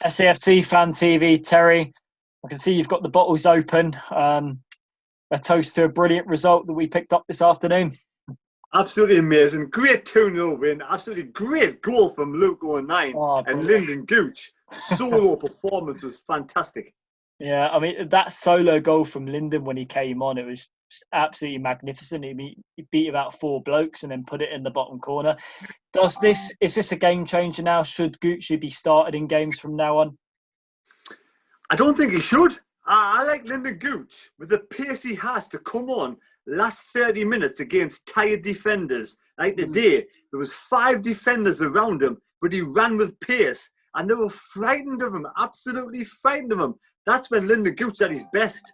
SAFC Fan TV, Terry. I can see you've got the bottles open. A toast to a brilliant result that we picked up this afternoon. Absolutely amazing. Great 2-0 win. Absolutely great goal from Luke 09 and Lyndon Gooch. Solo performance was fantastic. Yeah, I mean, that solo goal from Lyndon when he came on, it was just absolutely magnificent. He beat about 4 blokes and then put it in the bottom corner. Is this a game changer now? Should Gucci be started in games from now on? I don't think he should. I like Lyndon Gooch with the pace he has to come on last 30 minutes against tired defenders. Like today, there was 5 defenders around him, but he ran with pace and they were frightened of him, absolutely frightened of him. That's when Lyndon Gooch at his best.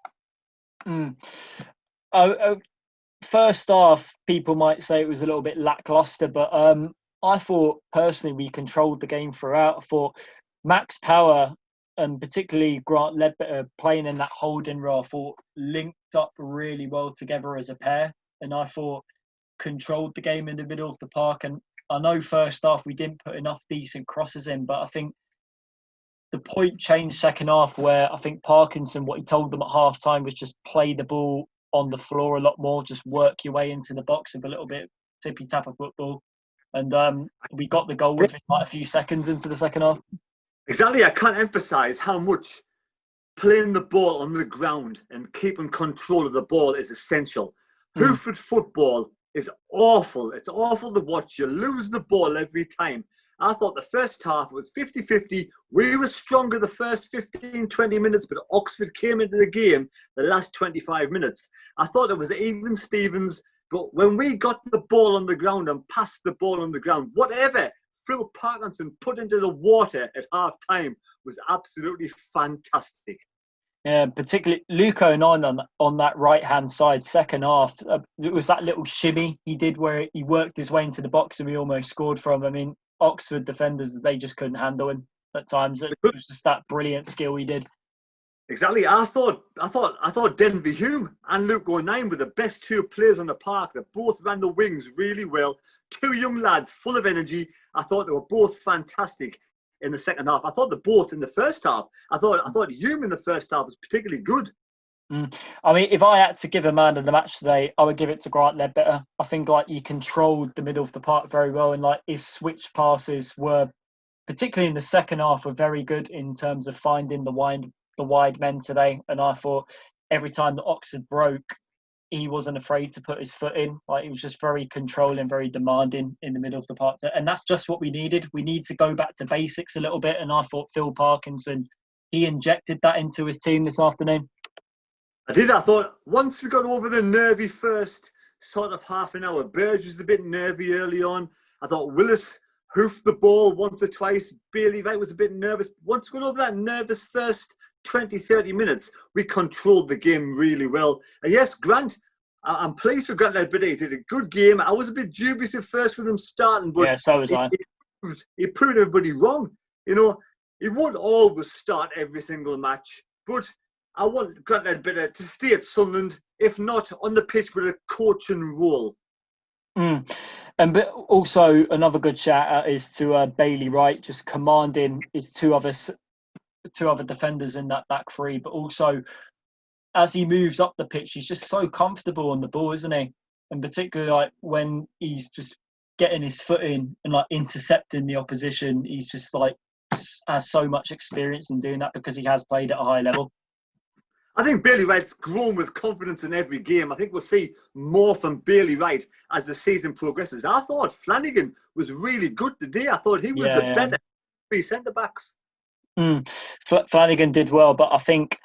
First half, people might say it was a little bit lackluster, but I thought personally we controlled the game throughout. I thought Max Power and particularly Grant Ledbetter playing in that holding role, I thought linked up really well together as a pair, and I thought controlled the game in the middle of the park. And I know first half we didn't put enough decent crosses in, but I think the point changed second half where I think Parkinson, what he told them at half time was just play the ball on the floor a lot more, just work your way into the box with a little bit tippy-tapper football. And we got the goal within like a few seconds into the second half. Exactly. I can't emphasise how much playing the ball on the ground and keeping control of the ball is essential. Hoofed football is awful. It's awful to watch. You lose the ball every time. I thought the first half was 50-50. We were stronger the first 15, 20 minutes, but Oxford came into the game the last 25 minutes. I thought it was even Stevens, but when we got the ball on the ground and passed the ball on the ground, whatever Phil Parkinson put into the water at half time was absolutely fantastic. Yeah, particularly Luke 09 on that right-hand side, second half. It was that little shimmy he did where he worked his way into the box and we almost scored from. I mean, Oxford defenders, they just couldn't handle him at times. It was just that brilliant skill he did. Exactly. I thought Denver Hume and Luke 09 were the best 2 players on the park. They both ran the wings really well. 2 young lads full of energy. I thought they were both fantastic in the second half. I thought they both in the first half. I thought Hume in the first half was particularly good. I mean, if I had to give a man of the match today, I would give it to Grant Ledbetter. I think like he controlled the middle of the park very well, and like his switch passes were, particularly in the second half, were very good in terms of finding the wide men today. And I thought every time that Oxford broke, he wasn't afraid to put his foot in. Like he was just very controlling, very demanding in the middle of the park, and that's just what we needed. We need to go back to basics a little bit, and I thought Phil Parkinson, he injected that into his team this afternoon. I did. I thought once we got over the nervy first sort of half an hour, Burge was a bit nervy early on. I thought Willis hoofed the ball once or twice. Bailey Wright was a bit nervous. Once we got over that nervous first 20, 30 minutes, we controlled the game really well. And yes, Grant, I'm pleased for Grant Ledbetter. He did a good game. I was a bit dubious at first with him starting, but yeah, so was I. He proved everybody wrong. You know, he won't always start every single match, but I want Grant Ledbetter to stay at Sunderland, if not on the pitch with a coaching role. And but also another good shout out is to Bailey Wright, just commanding his two other defenders in that back three, but also as he moves up the pitch, he's just so comfortable on the ball, isn't he? And particularly like when he's just getting his foot in and like intercepting the opposition, he's just like has so much experience in doing that because he has played at a high level. I think Bailey Wright's grown with confidence in every game. I think we'll see more from Bailey Wright as the season progresses. I thought Flanagan was really good today. I thought he was the better 3 centre-backs. Flanagan did well, but I think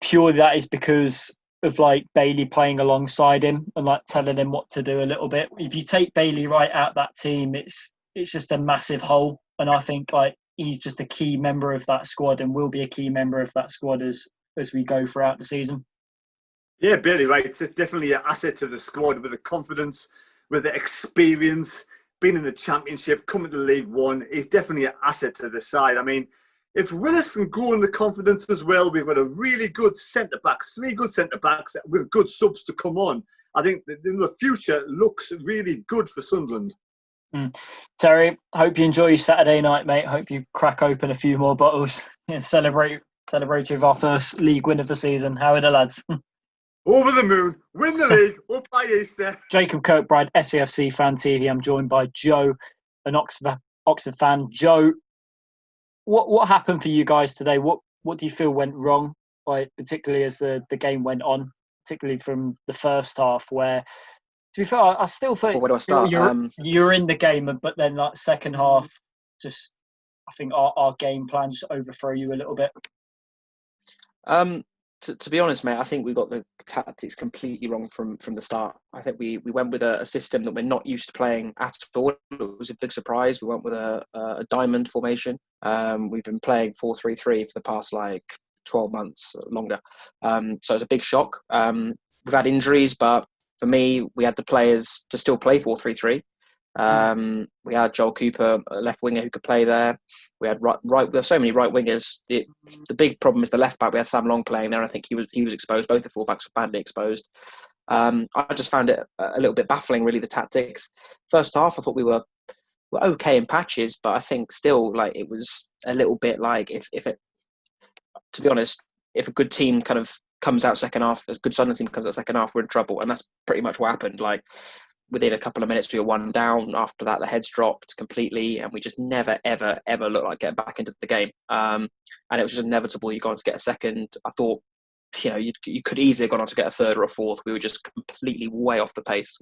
purely that is because of like Bailey playing alongside him and like telling him what to do a little bit. If you take Bailey Wright out that team, it's just a massive hole. And I think like he's just a key member of that squad and will be a key member of that squad as we go throughout the season. Yeah, Bailey Wright's definitely an asset to the squad with the confidence, with the experience, being in the Championship, coming to League One. He's definitely an asset to the side. I mean, if Willis can grow in the confidence as well, we've got a really good centre-backs, 3 good centre-backs with good subs to come on. I think that in the future looks really good for Sunderland. Terry, hope you enjoy your Saturday night, mate. Hope you crack open a few more bottles and celebrate with our first league win of the season. How are the lads? Over the moon, win the league, up by Easter. Jacob Kirkbride, SAFC Fan TV. I'm joined by Joe, an Oxford fan. Joe, what happened for you guys today? What do you feel went wrong, particularly as the game went on, particularly from the first half, where, to be fair, I still feel where do I start? You're in the game, but then like second half, just I think our game plan just overthrow you a little bit. To be honest, mate, I think we got the tactics completely wrong from the start. I think we went with a system that we're not used to playing at all. It was a big surprise. We went with a diamond formation. We've been playing 4-3-3 for the past 12 months longer. So it's a big shock. We've had injuries, but for me, we had the players to still play 4-3-3. We had Joel Cooper, a left winger who could play there. We had right. We have so many right wingers. The big problem is the left back. We had Sam Long playing there. I think he was exposed. Both the fullbacks were badly exposed. I just found it a little bit baffling, really, the tactics. First half, I thought we were okay in patches, but I think still it was a little bit to be honest, if a good team kind of comes out second half, as good Sunderland team comes out second half, we're in trouble, and that's pretty much what happened. Within a couple of minutes, we were 1 down. After that, the heads dropped completely, and we just never, ever, ever looked like getting back into the game. And it was just inevitable. You're going to get a second. I thought, you could easily have gone on to get a third or a fourth. We were just completely way off the pace.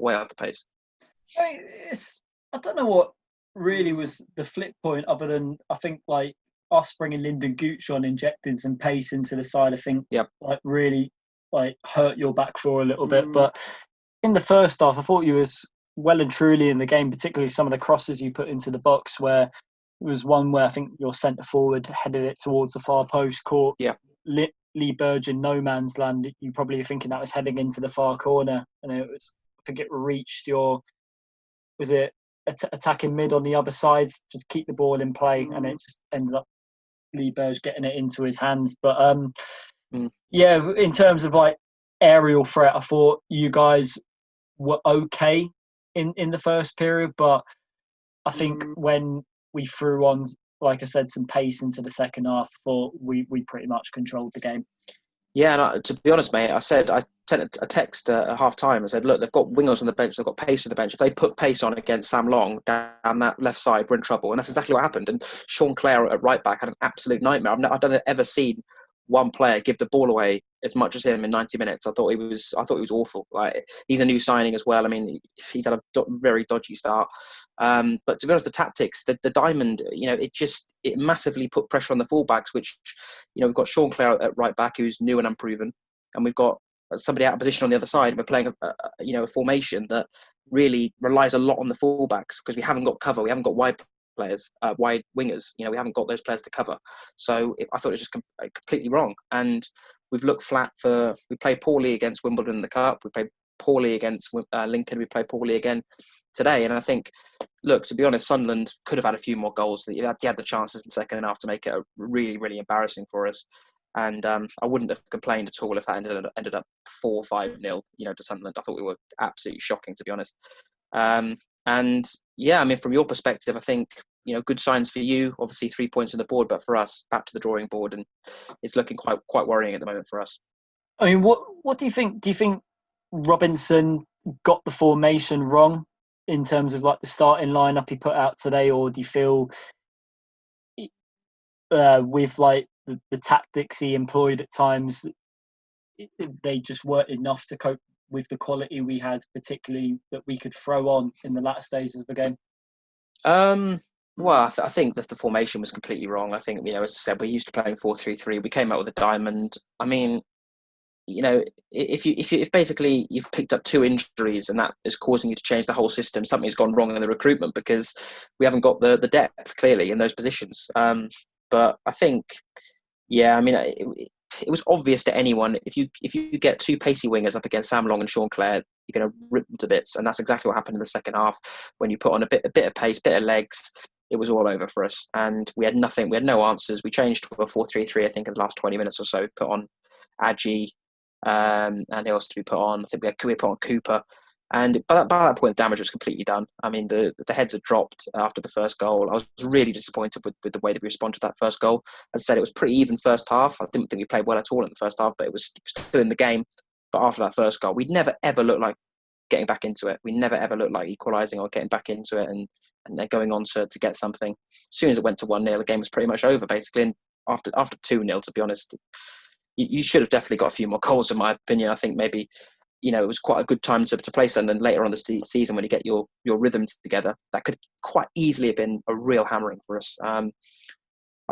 I don't know what really was the flip point, other than I think us bringing Lyndon Gooch on, injecting some pace into the side. I think really hurt your back four a little bit, but. In the first half, I thought you was well and truly in the game, particularly some of the crosses you put into the box, where it was one where I think your centre forward headed it towards the far post, caught Lee Burge in no man's land. You probably were thinking that was heading into the far corner, and I think it reached attacking mid on the other side to keep the ball in play, and it just ended up Lee Burge getting it into his hands. But in terms of aerial threat, I thought you guys were okay in the first period, but I think when we threw on, like I said, some pace into the second half, I thought we pretty much controlled the game. Yeah, and to be honest, mate, I sent a text at half time. I said, look, they've got wingers on the bench, they've got pace on the bench. If they put pace on against Sam Long down that left side, we're in trouble. And that's exactly what happened. And Sean Clare at right back had an absolute nightmare. I've never ever seen one player give the ball away as much as him in 90 minutes. I thought he was awful. He's a new signing as well. I mean, he's had a very dodgy start. But to be honest, the tactics, the diamond, it massively put pressure on the fullbacks, which, we've got Sean Clare at right back, who's new and unproven, and we've got somebody out of position on the other side. We're playing a formation that really relies a lot on the fullbacks because we haven't got cover. We haven't got wide players, wide wingers. We haven't got those players to cover. So I thought it was just completely wrong. And we've looked flat we played poorly against Wimbledon in the Cup. We played poorly against Lincoln. We played poorly again today. And I think, look, to be honest, Sunderland could have had a few more goals. You had the chances in the second half to make it really, really embarrassing for us. And I wouldn't have complained at all if that ended up 4-5-0, to Sunderland. I thought we were absolutely shocking, to be honest. And yeah, I mean, from your perspective, I think, good signs for you, obviously 3 points on the board, but for us, back to the drawing board, and it's looking quite worrying at the moment for us. I mean, what do you think? Do you think Robinson got the formation wrong in terms of the starting lineup he put out today, or do you feel with the tactics he employed at times, they just weren't enough to cope with the quality we had, particularly that we could throw on in the latter stages of the game? Well, I think that the formation was completely wrong. I think, as I said, we're used to playing 4-3-3. We came out with a diamond. I mean, if basically you've picked up 2 injuries and that is causing you to change the whole system, something's gone wrong in the recruitment because we haven't got the depth clearly in those positions. But I think, I mean, it was obvious to anyone, if you get 2 pacey wingers up against Sam Long and Sean Clare, you're going to rip them to bits, and that's exactly what happened in the second half. When you put on a bit of pace, bit of legs, it was all over for us, and we had nothing. We had no answers. We changed to a 4-3-3, I think, in the last 20 minutes or so. Put on Adji, and who else did we put on? I think we put on Cooper, And by that point, the damage was completely done. I mean, the heads had dropped after the first goal. I was really disappointed with the way that we responded to that first goal. As I said, it was pretty even first half. I didn't think we played well at all in the first half, but it was still in the game. But after that first goal, we'd never, ever looked like getting back into it. We never, ever looked like equalising or getting back into it and then going on to get something. As soon as it went to 1-0, the game was pretty much over, basically. And after 2-0, to be honest, you should have definitely got a few more goals, in my opinion. I think maybe, it was quite a good time to play Sunderland later on this season when you get your rhythm together. That could quite easily have been a real hammering for us. I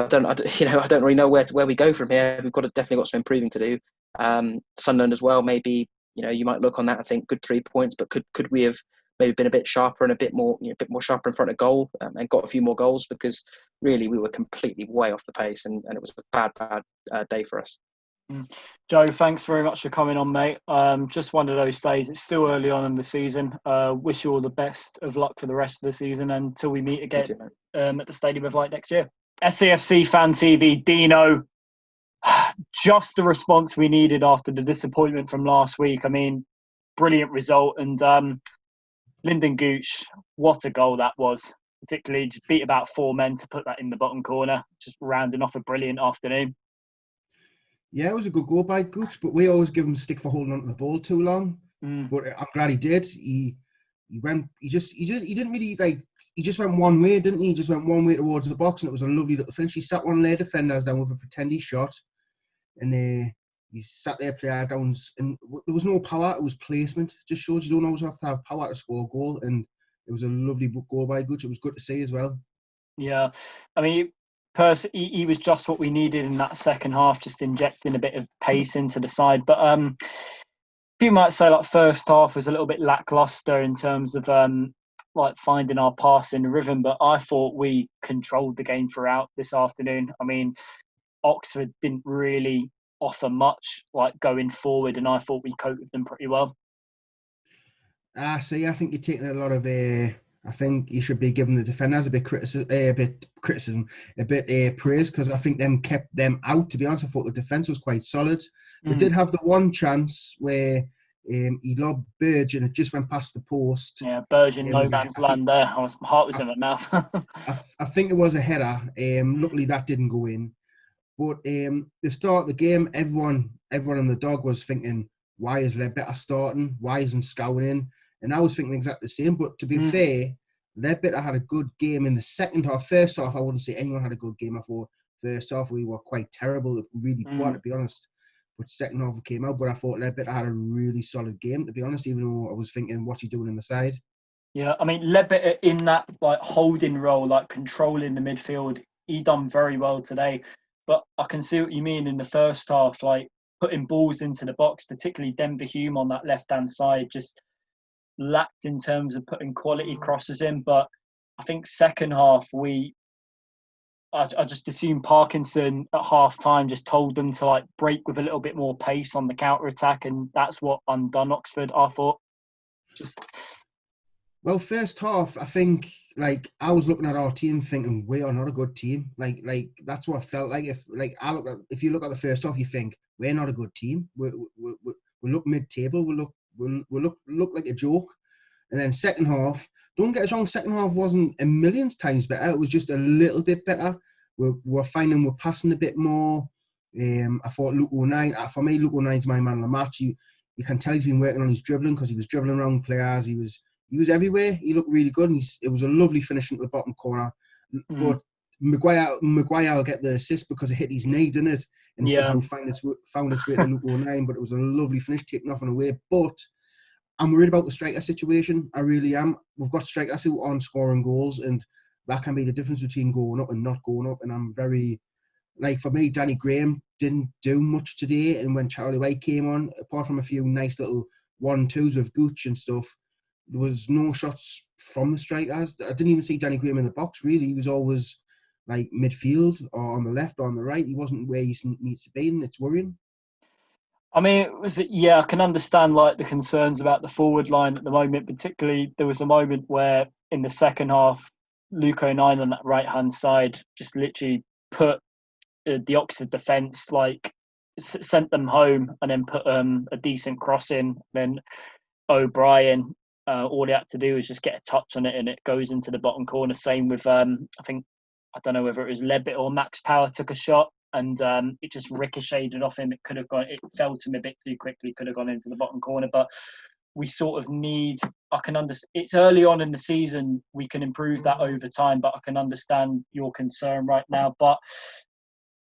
don't really know where we go from here. We've definitely got some improving to do. Sunderland as well, maybe, you might look on that and think good 3 points, but could we have maybe been a bit sharper and a bit more sharper in front of goal and got a few more goals, because really we were completely way off the pace and it was a bad day for us. Joe, thanks very much for coming on, mate. Just one of those days. It's still early on in the season. Wish you all the best of luck for the rest of the season until we meet again at the Stadium of Light next year. SAFC Fan TV, Dino. Just the response we needed after the disappointment from last week. I mean, brilliant result. And Lyndon Gooch, what a goal that was. Particularly just beat about 4 men to put that in the bottom corner. Just rounding off a brilliant afternoon. Yeah, it was a good goal by Gooch, but we always give him stick for holding onto the ball too long. But I'm glad he did. He just went one way, didn't he? He just went one way towards the box, and it was a lovely little finish. He sat one of their defenders down with a pretend shot, and he sat their player down, and there was no power. It was placement. Just shows you don't always have to have power to score a goal, and it was a lovely goal by Gooch. It was good to see as well. Yeah, I mean, he was just what we needed in that second half, just injecting a bit of pace into the side. But people might say like first half was a little bit lackluster in terms of like finding our passing rhythm, but I thought we controlled the game throughout this afternoon. I mean, Oxford didn't really offer much like going forward, and I thought we coped with them pretty well. See, I think you're taking a lot of I think you should be giving the defenders a bit criticism, a bit praise, because I think them kept them out. To be honest, I thought the defence was quite solid. They did have the one chance where he lobbed Burge and it just went past the post. Yeah, Burge in no man's land there. My heart was in my mouth. I think it was a header. Luckily, that didn't go in. But the start of the game, everyone in the dog was thinking, why is Ledbetter starting? Why isn't Scowen in? And I was thinking exactly the same. But to be fair, Ledbetter had a good game in the second half. First half, I wouldn't say anyone had a good game. I thought first half we were quite terrible, really poor, to be honest. But second half it came out. But I thought Ledbetter had a really solid game, to be honest, even though I was thinking, what's he doing in the side? Yeah, I mean, Ledbetter in that like holding role, like controlling the midfield, he done very well today. But I can see what you mean in the first half, like putting balls into the box, particularly Denver Hume on that left-hand side, just lacked in terms of putting quality crosses in. But I think second half, I just assumed Parkinson at half-time just told them to like break with a little bit more pace on the counter-attack, and that's what undone Oxford, I thought. Well, first half, I think, like, I was looking at our team thinking, we are not a good team. Like that's what I felt like. If you look at the first half, you think, we're not a good team. We look mid-table. We look like a joke. And then second half, don't get us wrong, second half wasn't a million times better. It was just a little bit better. We're finding we're passing a bit more. I thought Luke O'Nien, for me, Luke O'Nien's my man of the match. You can tell he's been working on his dribbling, because he was dribbling around players. He was everywhere. He looked really good, and it was a lovely finish into the bottom corner. But Maguire will get the assist because it hit his knee, didn't it? And somehow found its way to Luke O'Nien. But it was a lovely finish, taken off and away. But I'm worried about the striker situation. I really am. We've got strikers who aren't scoring goals, and that can be the difference between going up and not going up. And I'm very, like, for me, Danny Graham didn't do much today. And when Charlie White came on, apart from a few nice little 1-2s with Gooch and stuff, there was no shots from the strikers. I didn't even see Danny Graham in the box, really. He was always like midfield or on the left or on the right. He wasn't where he needs to be, and it's worrying. I mean, I can understand like the concerns about the forward line at the moment. Particularly, there was a moment where in the second half, Luke O'Nien on that right-hand side just literally put the Oxford defence, like sent them home, and then put a decent cross in. Then O'Brien all he had to do was just get a touch on it, and it goes into the bottom corner. Same with I don't know whether it was Leadbitter or Max Power took a shot, and it just ricocheted off him. It could have gone. It fell to him a bit too quickly. Could have gone into the bottom corner, but we sort of need. I can understand. It's early on in the season. We can improve that over time, but I can understand your concern right now. But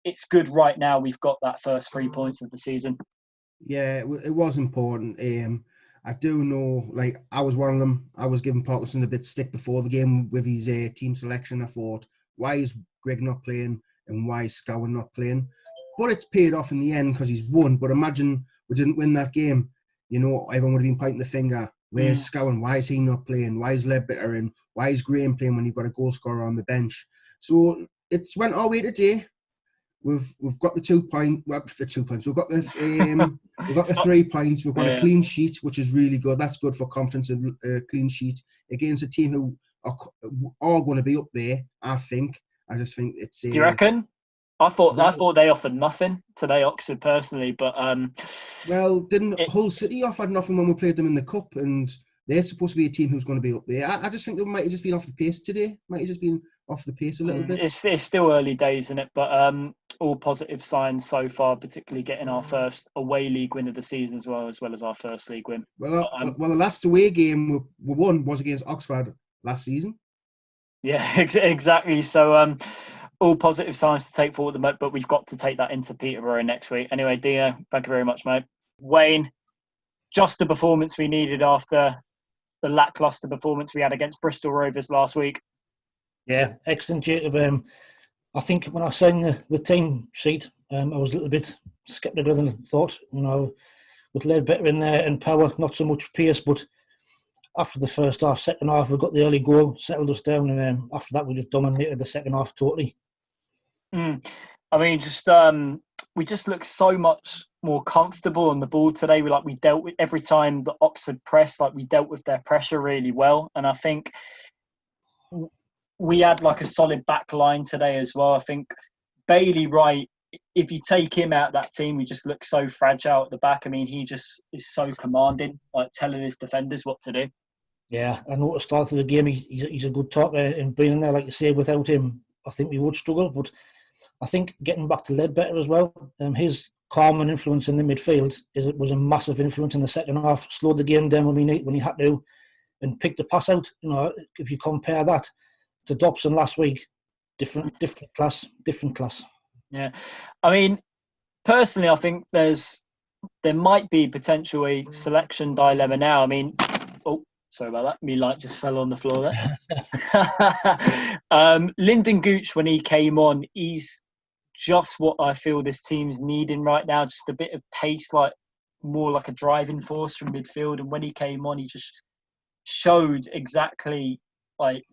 it's good right now. We've got that first 3 points of the season. Yeah, it was important. I do know, like, I was one of them. I was giving Parkinson a bit stick before the game with his team selection. I thought, why is Greg not playing and why is Scowen not playing? But it's paid off in the end because he's won. But imagine we didn't win that game. You know, everyone would have been pointing the finger. Where's Scowen? Why is he not playing? Why is Leadbitter in? Why is Graham playing when you've got a goal scorer on the bench? So it's went our way today. We've got the 2 points. Well, the 2 points. We've got the 3 points. We've got a clean sheet, which is really good. That's good for confidence. A clean sheet against a team who are going to be up there. I think. I just think it's. Do you reckon? I thought they offered nothing today, Oxford, personally. But well, didn't Hull City offer nothing when we played them in the cup, and they're supposed to be a team who's going to be up there. I just think they might have just been off the pace today. Might have just been off the pace a little bit. It's still early days, isn't it? But all positive signs so far, particularly getting our first away league win of the season as well as our first league win. Well, the last away game we won was against Oxford last season. Yeah, exactly. So all positive signs to take forward, but we've got to take that into Peterborough next week. Anyway, Dino, thank you very much, mate. Wayne, just the performance we needed after the lacklustre performance we had against Bristol Rovers last week. Yeah, excellent, Jacob. I think when I signed the team sheet, I was a little bit sceptical than I thought. You know, with Leadbitter in there and Power, not so much pace, but after the first half, second half, we got the early goal, settled us down, and after that, we just dominated the second half totally. I mean, we just looked so much more comfortable on the ball today. We dealt with every time the Oxford press, we dealt with their pressure really well, and I think we had a solid back line today as well. I think Bailey Wright, if you take him out of that team, we just look so fragile at the back. I mean, he just is so commanding, telling his defenders what to do. Yeah, I know at the start of the game, he's a good talker, and being in there, like you say, without him, I think we would struggle. But I think getting back to Leadbitter as well, his calm and influence in the midfield was a massive influence in the second half. Slowed the game down when he had to, and picked the pass out. You know, if you compare that to Dobson last week, different class. Yeah, I mean, personally, I think there might be potential a selection dilemma now. I mean, sorry about that. Me light just fell on the floor there. Lyndon Gooch, when he came on, he's just what I feel this team's needing right now. Just a bit of pace, more like a driving force from midfield. And when he came on, he just showed exactly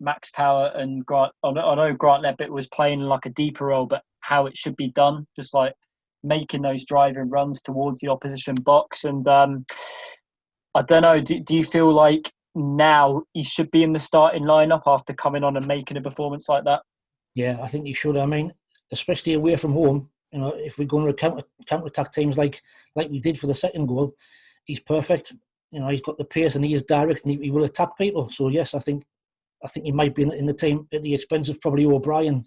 Max Power and Grant. I know Grant Leadbitter was playing a deeper role, but how it should be done, just making those driving runs towards the opposition box. And I don't know, do you feel like now he should be in the starting lineup after coming on and making a performance like that? Yeah, I think he should. I mean, especially away from home, you know, if we're going to counter-attack teams like we did for the second goal, he's perfect. You know, he's got the pace and he is direct and he will attack people. So yes, I think he might be in the team at the expense of probably O'Brien.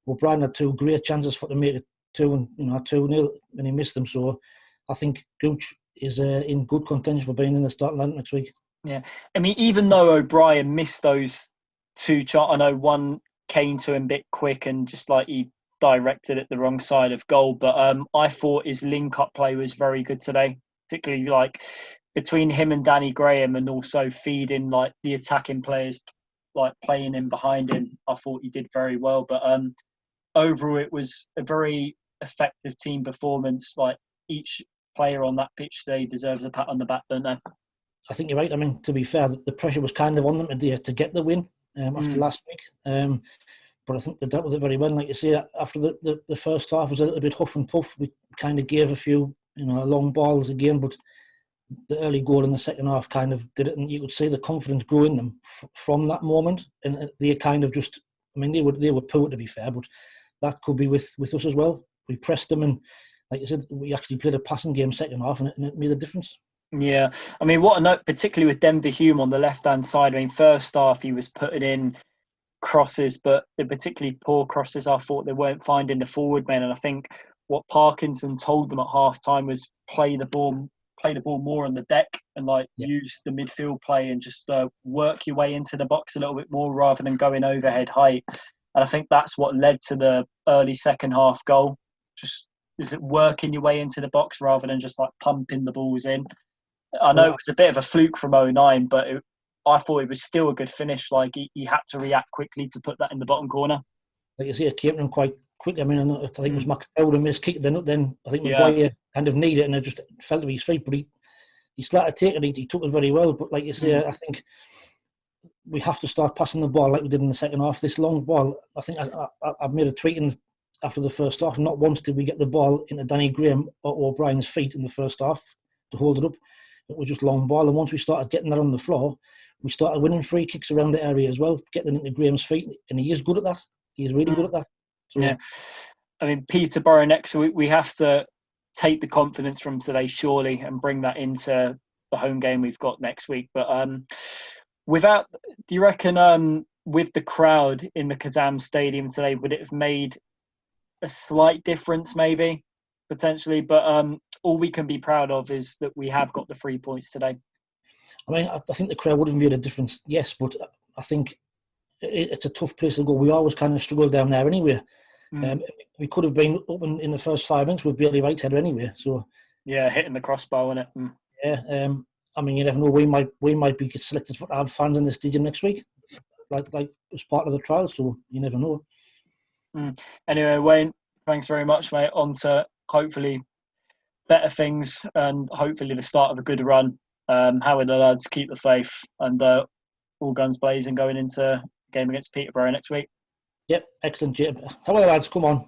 O'Brien had 2 great chances for to make it 2-0 and he missed them. So I think Gooch is in good contention for being in the starting line next week. Yeah, I mean, even though O'Brien missed those 2 I know one came to him a bit quick and just he directed it the wrong side of goal. But I thought his link-up play was very good today, particularly between him and Danny Graham, and also feeding the attacking players, playing in behind him. I thought he did very well. But overall, it was a very effective team performance. Each player on that pitch today deserves a pat on the back, don't they? I think you're right. I mean, to be fair, the pressure was kind of on them to get the win after last week. But I think they dealt with it very well. Like you say, after the first half was a little bit huff and puff. We kind of gave a few, long balls again, but the early goal in the second half kind of did it, and you could see the confidence grow in them from that moment. And they kind of just, I mean, they were poor, to be fair, but that could be with us as well. We pressed them, and like I said, we actually played a passing game second half, and it made a difference. Yeah, I mean, what a note, particularly with Denver Hume on the left-hand side. I mean, first half he was putting in crosses, but the particularly poor crosses. I thought they weren't finding the forward men, and I think what Parkinson told them at half time was play the ball more on the deck and use the midfield play and just work your way into the box a little bit more rather than going overhead height. And I think that's what led to the early second half goal. Just is it working your way into the box rather than just pumping the balls in. I know it was a bit of a fluke from 09, but I thought it was still a good finish. He had to react quickly to put that in the bottom corner. Like you say, it came to him quite quickly. I mean, I think it was Max Bowden missed kick. Then I think Maguire kind of needed it, and it just fell to his feet. But he started taking it. He took it very well. But like you say, I think we have to start passing the ball like we did in the second half. This long ball, I think I've made a tweet after the first half. Not once did we get the ball into Danny Graham or O'Brien's feet in the first half to hold it up. It was just long ball, and once we started getting that on the floor, we started winning free kicks around the area as well, getting into Graham's feet, and he is good at that. He is really good at that. So, yeah, I mean, Peterborough next week, we have to take the confidence from today, surely, and bring that into the home game we've got next week. But do you reckon with the crowd in the Kazam Stadium today, would it have made a slight difference, maybe, potentially? But all we can be proud of is that we have got the 3 points today. I mean, I think the crowd would have made a difference, yes, but I think it's a tough place to go. We always kind of struggle down there anyway. We could have been open in the first 5 minutes with Bailey Whitehead anyway. So yeah, hitting the crossbar, isn't it? Yeah. I mean, you never know. We might be selected for to have fans in the stadium next week, like as part of the trial. So you never know. Anyway, Wayne, thanks very much, mate. On to hopefully better things and hopefully the start of a good run. How are the lads keep the faith and all guns blazing going into game against Peterborough next week? Yep, excellent, Jim. Hello, lads. Come on.